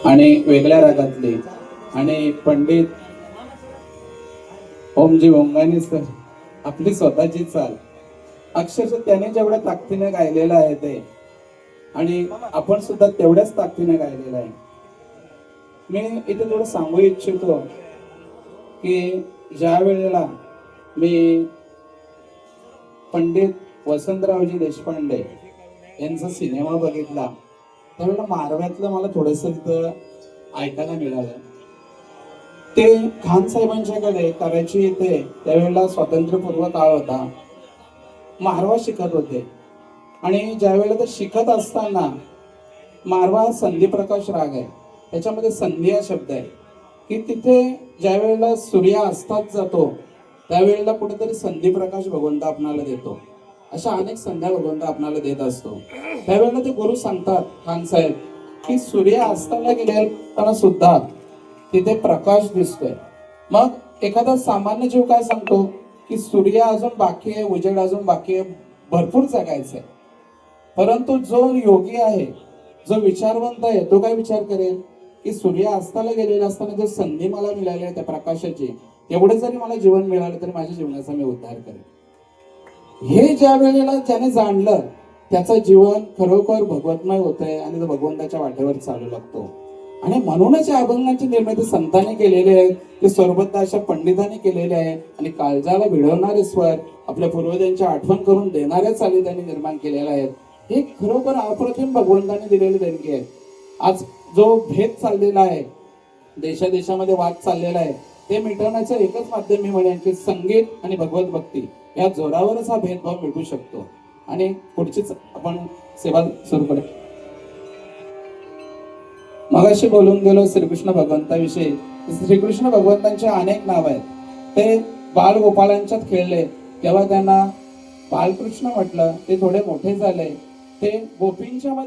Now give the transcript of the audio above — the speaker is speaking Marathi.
आणि वेगळ्या रागातले आणि पंडित ओमजी ओंगानी सर आपली स्वतःची चाल अक्षरशः त्याने जेवढ्या ताकदीने गायलेलं आहे ते आणि आपण सुद्धा तेवढ्याच ताकदीने गायलेलं आहे. मी इथे थोडं सांगू इच्छितो की ज्या वेळेला मी पंडित वसंतरावजी देशपांडे यांचा सिनेमा बघितला त्यावेळेला मारव्यातलं मला थोडस तिथं ऐकायला मिळालं. ते खान साहेबांच्याकडे करायची येते त्यावेळेला स्वातंत्र्यपूर्व काळ होता. मारवा शिकत होते आणि ज्या वेळेला ते शिकत असताना मारवा हा संधी प्रकाश राग आहे. त्याच्यामध्ये संधी हा शब्द आहे की तिथे ज्या वेळेला सूर्य अस्तात जातो त्यावेळेला कुठेतरी संधी प्रकाश भगवंत आपणाला देतो. अशा अनेक संध्या भगवंत आपणाला देत असतो. त्यावेळेला ते गुरु सांगतात खान साहेब की सूर्य अस्ताला गेल्यानं सुद्धा तिथे प्रकाश दिसतोय. मग एखादा सामान्य जीव काय सांगतो की सूर्य अजून बाकी आहे, उजेड अजून बाकी आहे, भरपूर जगायचंय. परंतु जो योगी आहे, जो विचारवंत आहे, तो काय विचार करेल की सूर्य अस्ताला गेलेला असताना जर संधी मला मिळाली आहे त्या प्रकाशाची, एवढे जरी मला जीवन मिळालं तरी माझ्या जीवनाचा मी उद्धार करेन. हे ज्या वेळेला ज्याने जाणलं त्याचं जीवन खरोखर भगवतमय होतंय आणि तो भगवंताच्या वाटेवर चालू लागतो. आणि म्हणूनच या अभंगांची निर्मिती संतांनी केलेली आहे, ते स्वरबद्ध अशा पंडितांनी केलेले आहे आणि काळजाला भिडवणारे स्वर आपल्या पूर्वजांची आठवण करून देणाऱ्या चाली त्यांनी निर्माण केलेल्या आहेत. हे खरोखर अप्रतिम भगवंतांनी दिलेली देणगी आहे. आज जो भेद चाललेला आहे, देशादेशामध्ये वाद चाललेला आहे, ते मिटवण्याचं एकच माध्यम मी म्हणेन की संगीत आणि भगवत भक्ती या जोरावरच हा भेदभाव मिटू शकतो. आणि पुढचीच आपण सेवा सुरू करू. मगाशी बोलून गेलो श्रीकृष्ण भगवंताविषयी. श्रीकृष्ण भगवंतांचे अनेक नाव आहेत. ते बालगोपाळांच्यात खेळले तेव्हा त्यांना बालकृष्ण म्हटलं. ते थोडे मोठे झाले, ते गोपींच्या मध्ये